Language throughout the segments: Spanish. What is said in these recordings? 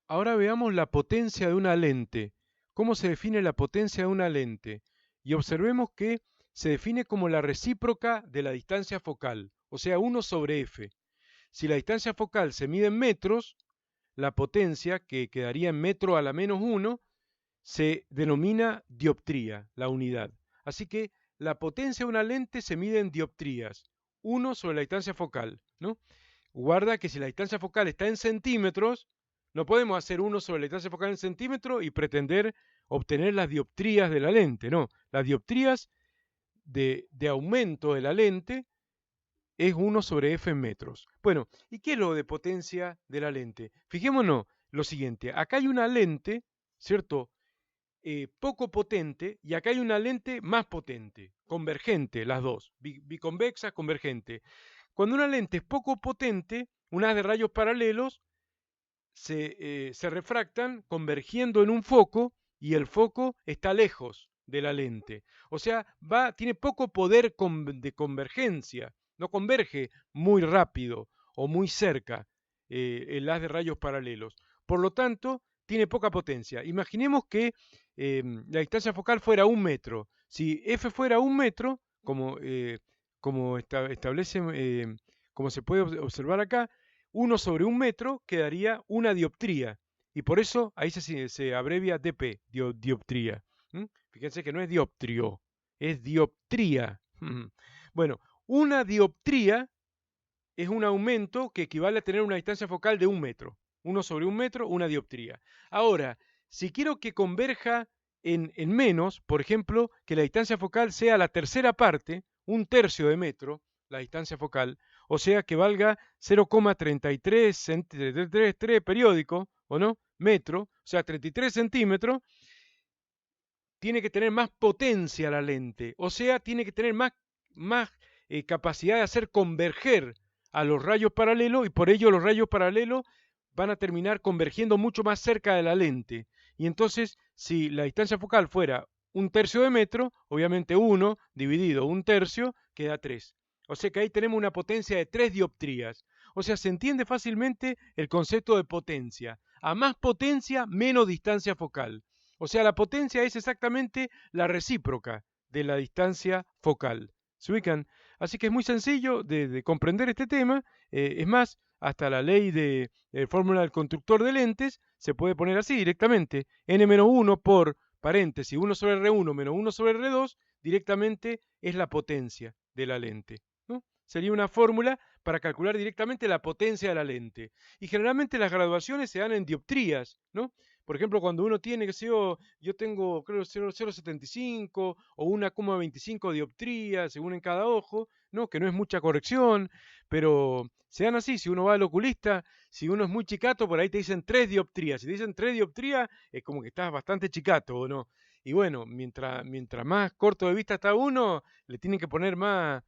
Ahora veamos la potencia de una lente. ¿Cómo se define la potencia de una lente? Y observemos que se define como la recíproca de la distancia focal, o sea, 1 sobre f. Si la distancia focal se mide en metros, la potencia, que quedaría en metro a la menos 1, se denomina dioptría, la unidad. Así que la potencia de una lente se mide en dioptrías, 1 sobre la distancia focal, ¿no? Guarda que si la distancia focal está en centímetros, no podemos hacer 1 sobre la distancia focal en centímetros y pretender obtener las dioptrías de la lente, no. Las dioptrías de aumento de la lente es 1 sobre f en metros. Bueno, ¿y qué es lo de potencia de la lente? Fijémonos lo siguiente, acá hay una lente, ¿cierto? Poco potente y acá hay una lente más potente, convergente, las dos, biconvexa, convergente. Cuando una lente es poco potente, un haz de rayos paralelos se refractan convergiendo en un foco y el foco está lejos de la lente. O sea, tiene poco poder de convergencia, no converge muy rápido o muy cerca el haz de rayos paralelos. Por lo tanto, tiene poca potencia. Imaginemos que la distancia focal fuera 1 metro. Si f fuera 1 metro, como establece, como se puede observar acá, 1 sobre 1 metro quedaría una dioptría. Y por eso ahí se abrevia dp, dioptría. Fíjense que no es dioptrio, es dioptría. Bueno, una dioptría es un aumento que equivale a tener una distancia focal de 1 metro. 1 sobre 1 metro, una dioptría. Ahora, si quiero que converja en menos, por ejemplo, que la distancia focal sea la tercera parte, 1/3 de metro, la distancia focal, o sea que valga 0,33 periódico, ¿o no? Metro, o sea, 33 centímetros, tiene que tener más potencia la lente, o sea, tiene que tener más capacidad de hacer converger a los rayos paralelos y por ello los rayos paralelos van a terminar convergiendo mucho más cerca de la lente. Y entonces, si la distancia focal fuera 1/3 de metro, obviamente 1 dividido 1/3 queda 3. O sea que ahí tenemos una potencia de 3 dioptrías. O sea, se entiende fácilmente el concepto de potencia. A más potencia, menos distancia focal. O sea, la potencia es exactamente la recíproca de la distancia focal. ¿Se ubican? Así que es muy sencillo de comprender este tema. Es más, hasta la ley de fórmula del constructor de lentes se puede poner así directamente. N-1 por paréntesis 1 sobre R1 menos 1 sobre R2 directamente es la potencia de la lente, ¿no? Sería una fórmula para calcular directamente la potencia de la lente. Y generalmente las graduaciones se dan en dioptrías, ¿no? Por ejemplo, cuando uno tiene, que sé yo tengo creo 0,75 o 1,25 dioptrías, según en cada ojo, ¿no? Que no es mucha corrección, pero se dan así. Si uno va al oculista, si uno es muy chicato, por ahí te dicen 3 dioptrías. Si te dicen 3 dioptrías, es como que estás bastante chicato, ¿o no? Y bueno, mientras más corto de vista está uno, le tienen que poner más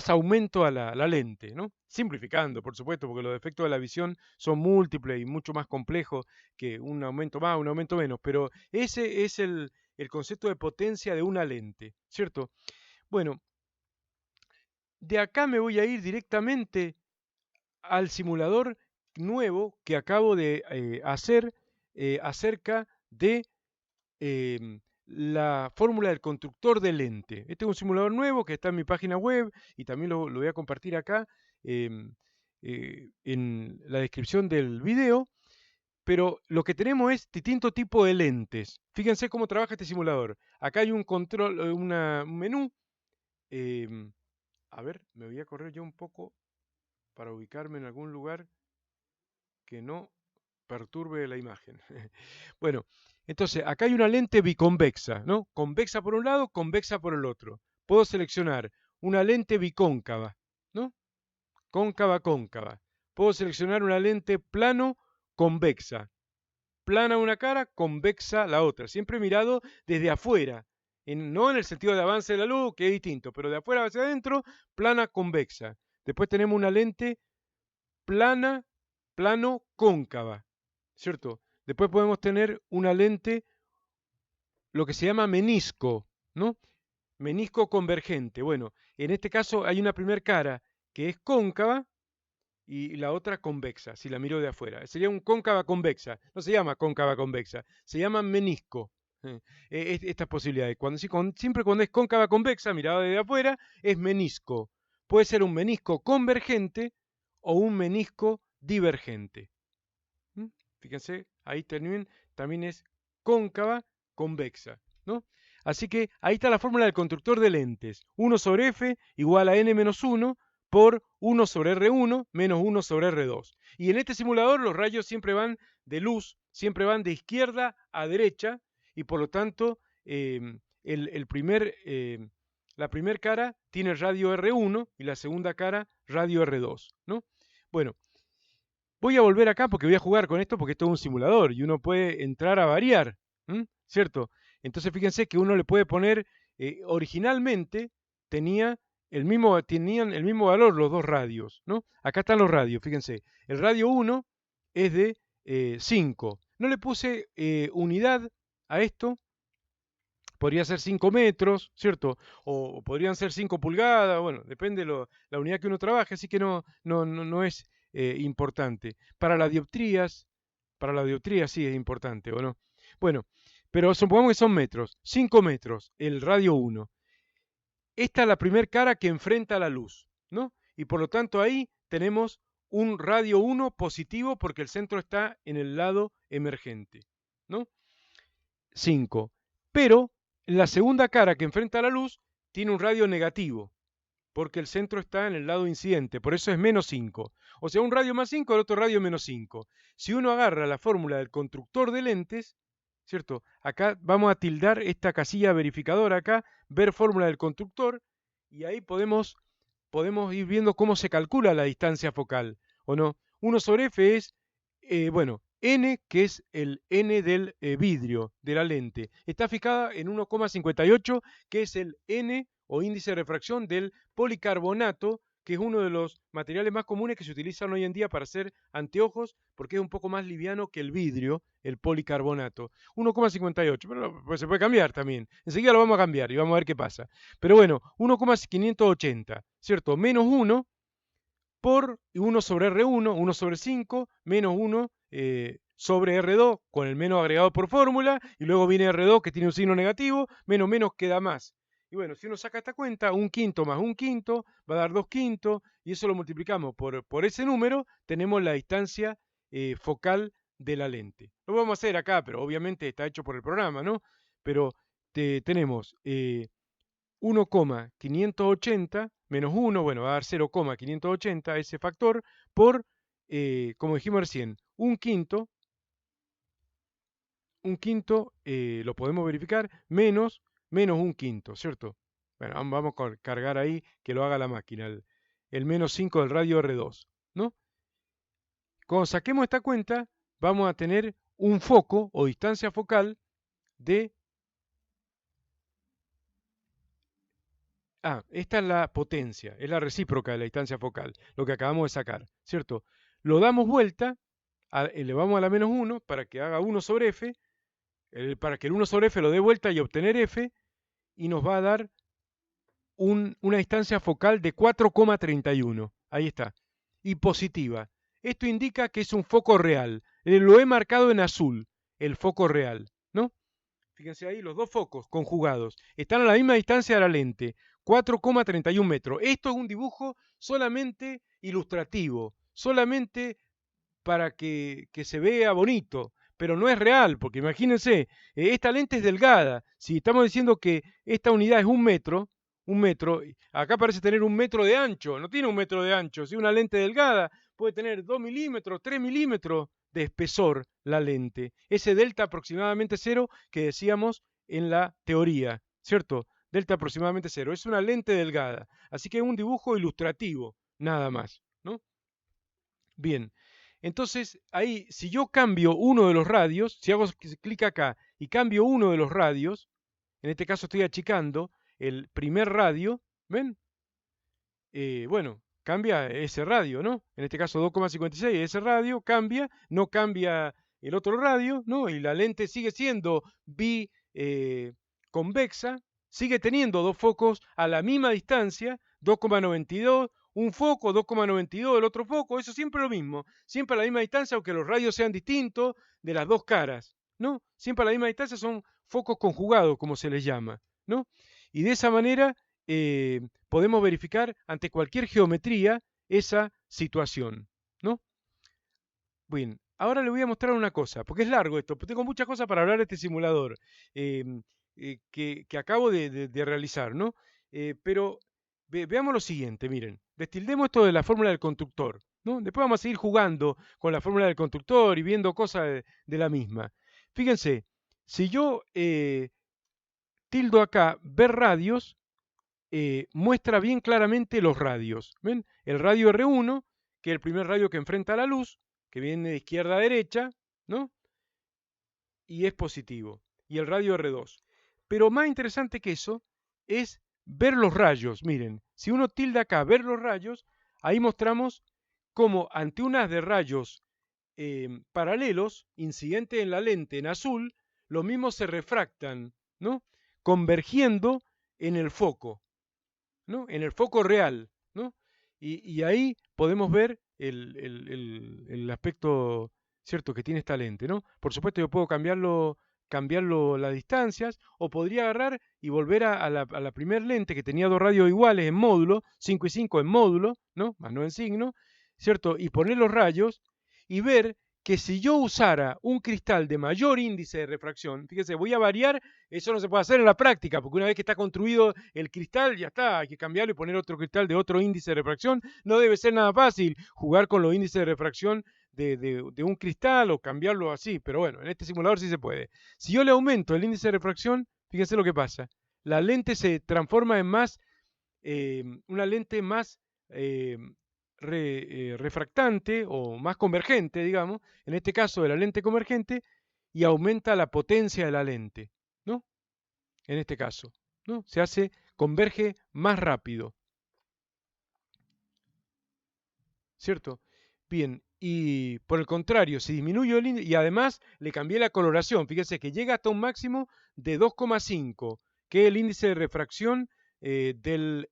aumento a la lente, ¿no? Simplificando, por supuesto, porque los defectos de la visión son múltiples y mucho más complejos que un aumento más, un aumento menos, pero ese es el concepto de potencia de una lente, ¿cierto? Bueno, de acá me voy a ir directamente al simulador nuevo que acabo de hacer acerca de la fórmula del constructor de lente. Este es un simulador nuevo que está en mi página web y también lo voy a compartir acá em, en la descripción del video. Pero lo que tenemos es distinto tipo de lentes. Fíjense cómo trabaja este simulador. Acá hay un control, un menú. em, a ver, me voy a correr yo un poco para ubicarme en algún lugar que no perturbe la imagen. Bueno, entonces acá hay una lente biconvexa, ¿no? Convexa por un lado, convexa por el otro. Puedo seleccionar una lente bicóncava, ¿no? Cóncava, cóncava. Puedo seleccionar una lente plano convexa. Plana una cara, convexa la otra. Siempre mirado desde afuera. No en el sentido de avance de la luz, que es distinto, pero de afuera hacia adentro, plana convexa. Después tenemos una lente plana, plano cóncava, ¿cierto? Después podemos tener una lente, lo que se llama menisco, ¿no? Menisco convergente. Bueno, en este caso hay una primera cara que es cóncava y la otra convexa, si la miro de afuera. Sería un cóncava convexa. No se llama cóncava convexa, se llama menisco. Estas posibilidades. Siempre cuando es cóncava convexa, mirada desde afuera, es menisco. Puede ser un menisco convergente o un menisco divergente. ¿Mm? Fíjense, ahí también es cóncava convexa, ¿no? Así que ahí está la fórmula del constructor de lentes. 1 sobre f igual a n menos 1 por 1 sobre R1 menos 1 sobre R2. Y en este simulador los rayos siempre van de luz, siempre van de izquierda a derecha, y por lo tanto la primera cara tiene radio R1 y la segunda cara radio R2, ¿no? Bueno, voy a volver acá porque voy a jugar con esto porque esto es un simulador y uno puede entrar a variar, ¿cierto? Entonces fíjense que uno le puede poner, originalmente tenían el mismo valor los dos radios, ¿no? Acá están los radios, fíjense. El radio 1 es de 5. No le puse unidad a esto. Podría ser 5 metros, ¿cierto? O podrían ser 5 pulgadas, bueno, depende la unidad que uno trabaje, así que no es importante. Para las dioptrías sí es importante, ¿o no? Bueno, pero supongamos que son metros, 5 metros, el radio 1. Esta es la primera cara que enfrenta la luz, ¿no? Y por lo tanto ahí tenemos un radio 1 positivo porque el centro está en el lado emergente, ¿no? 5. Pero la segunda cara que enfrenta la luz tiene un radio negativo, porque el centro está en el lado incidente, por eso es menos 5. O sea, un radio más 5, el otro radio menos 5. Si uno agarra la fórmula del constructor de lentes, ¿cierto? Acá vamos a tildar esta casilla verificadora acá, ver fórmula del constructor, y ahí podemos ir viendo cómo se calcula la distancia focal, ¿o no? 1 sobre f es, bueno, n, que es el n del vidrio, de la lente. Está fijada en 1,58, que es el n o índice de refracción del policarbonato, que es uno de los materiales más comunes que se utilizan hoy en día para hacer anteojos, porque es un poco más liviano que el vidrio, el policarbonato. 1,58, pero pues se puede cambiar también. Enseguida lo vamos a cambiar y vamos a ver qué pasa. Pero bueno, 1,580, ¿cierto? Menos 1 por 1 sobre R1, 1 sobre 5, menos 1 sobre R2, con el menos agregado por fórmula, y luego viene R2 que tiene un signo negativo, menos menos queda más. Y bueno, si uno saca esta cuenta, 1/5 más 1/5 va a dar 2/5, y eso lo multiplicamos por ese número, tenemos la distancia focal de la lente. Lo vamos a hacer acá, pero obviamente está hecho por el programa, ¿no? Pero tenemos 1,580 menos 1, bueno, va a dar 0,580, ese factor, por, como dijimos recién, 1/5, lo podemos verificar, menos 1/5, ¿cierto? Bueno, vamos a cargar ahí que lo haga la máquina, el menos 5 del radio R2, ¿no? Cuando saquemos esta cuenta, vamos a tener un foco o distancia focal de... esta es la potencia, es la recíproca de la distancia focal, lo que acabamos de sacar, ¿cierto? Lo damos vuelta, elevamos a la menos 1 para que haga 1 sobre f, para que el 1 sobre f lo dé vuelta y obtener f, y nos va a dar una distancia focal de 4,31. Ahí está. Y positiva. Esto indica que es un foco real. Lo he marcado en azul, el foco real, ¿no? Fíjense ahí, los dos focos conjugados están a la misma distancia de la lente, 4,31 metros. Esto es un dibujo solamente ilustrativo, solamente para que se vea bonito, pero no es real, porque imagínense, esta lente es delgada. Si estamos diciendo que esta unidad es un metro, acá parece tener 1 metro de ancho, no tiene 1 metro de ancho. Si una lente delgada puede tener 2 milímetros, 3 milímetros de espesor la lente. Ese delta aproximadamente 0 que decíamos en la teoría, ¿cierto? Delta aproximadamente 0. Es una lente delgada. Así que es un dibujo ilustrativo, nada más, ¿no? Bien. Entonces, ahí, si yo cambio uno de los radios, si hago clic acá y cambio uno de los radios, en este caso estoy achicando el primer radio, ¿ven? Bueno, cambia ese radio, ¿no? En este caso 2,56, ese radio cambia, no cambia el otro radio, ¿no? Y la lente sigue siendo biconvexa, sigue teniendo dos focos a la misma distancia, 2,92 un foco, 2,92 del otro foco, eso siempre lo mismo, siempre a la misma distancia, aunque los radios sean distintos de las dos caras, ¿no? Siempre a la misma distancia son focos conjugados, como se les llama, ¿no? Y de esa manera podemos verificar ante cualquier geometría esa situación, ¿no? Bien, ahora le voy a mostrar una cosa, porque es largo esto, tengo muchas cosas para hablar de este simulador eh, que acabo de realizar, ¿no? Pero veamos lo siguiente, miren, destildemos esto de la fórmula del constructor, ¿no? Después vamos a seguir jugando con la fórmula del constructor y viendo cosas de la misma. Fíjense, si yo tildo acá ver radios, muestra bien claramente los radios. ¿Ven? El radio R1, que es el primer radio que enfrenta la luz, que viene de izquierda a derecha, ¿no? Y es positivo. Y el radio R2. Pero más interesante que eso es ver los rayos. Miren, si uno tilda acá ver los rayos, ahí mostramos cómo ante un haz de rayos paralelos, incidentes en la lente en azul, los mismos se refractan, ¿no? Convergiendo en el foco, ¿no? En el foco real, ¿no? Y ahí podemos ver el aspecto cierto que tiene esta lente, ¿no? Por supuesto yo puedo cambiarlo las distancias, o podría agarrar y volver a la primer lente que tenía dos radios iguales en módulo, 5 y 5 en módulo, ¿no? Más no en signo, ¿cierto? Y poner los rayos y ver que si yo usara un cristal de mayor índice de refracción, fíjese, voy a variar, eso no se puede hacer en la práctica, porque una vez que está construido el cristal, ya está, hay que cambiarlo y poner otro cristal de otro índice de refracción. No debe ser nada fácil jugar con los índices de refracción de un cristal o cambiarlo así, pero bueno, en este simulador sí se puede. Si yo le aumento el índice de refracción, fíjense lo que pasa. La lente se transforma en una lente más eh, refractante o más convergente, digamos, en este caso de la lente convergente, y aumenta la potencia de la lente, ¿no? En este caso, ¿no? Converge más rápido, ¿cierto? Bien, y por el contrario, si disminuyo el índice, y además le cambié la coloración, fíjense que llega hasta un máximo de 2,5, que es el índice de refracción del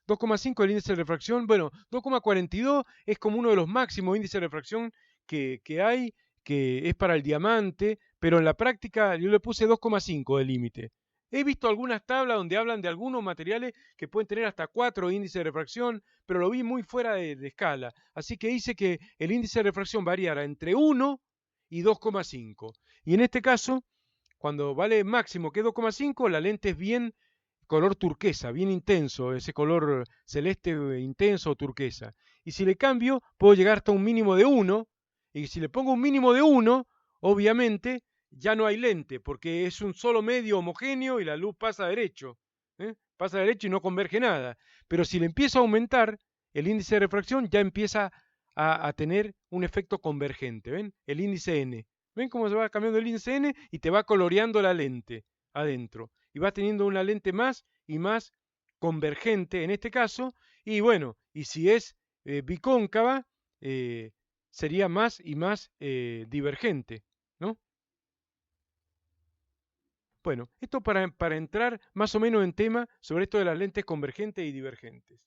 2,5 el índice de refracción, bueno, 2,42 es como uno de los máximos índices de refracción que hay, que es para el diamante, pero en la práctica yo le puse 2,5 de límite. He visto algunas tablas donde hablan de algunos materiales que pueden tener hasta 4 índices de refracción, pero lo vi muy fuera de escala. Así que hice que el índice de refracción variara entre 1 y 2,5. Y en este caso, cuando vale máximo que es 2,5, la lente es bien color turquesa, bien intenso, ese color celeste intenso o turquesa. Y si le cambio, puedo llegar hasta un mínimo de 1. Y si le pongo un mínimo de 1, obviamente ya no hay lente, porque es un solo medio homogéneo y la luz pasa derecho. Pasa derecho y no converge nada. Pero si le empiezo a aumentar el índice de refracción, ya empieza a tener un efecto convergente. ¿Ven? El índice N. ¿Ven cómo se va cambiando el índice N? Y te va coloreando la lente adentro. Y vas teniendo una lente más y más convergente en este caso. Y bueno, y si es bicóncava, sería más y más divergente, ¿no? Bueno, esto para entrar más o menos en tema sobre esto de las lentes convergentes y divergentes.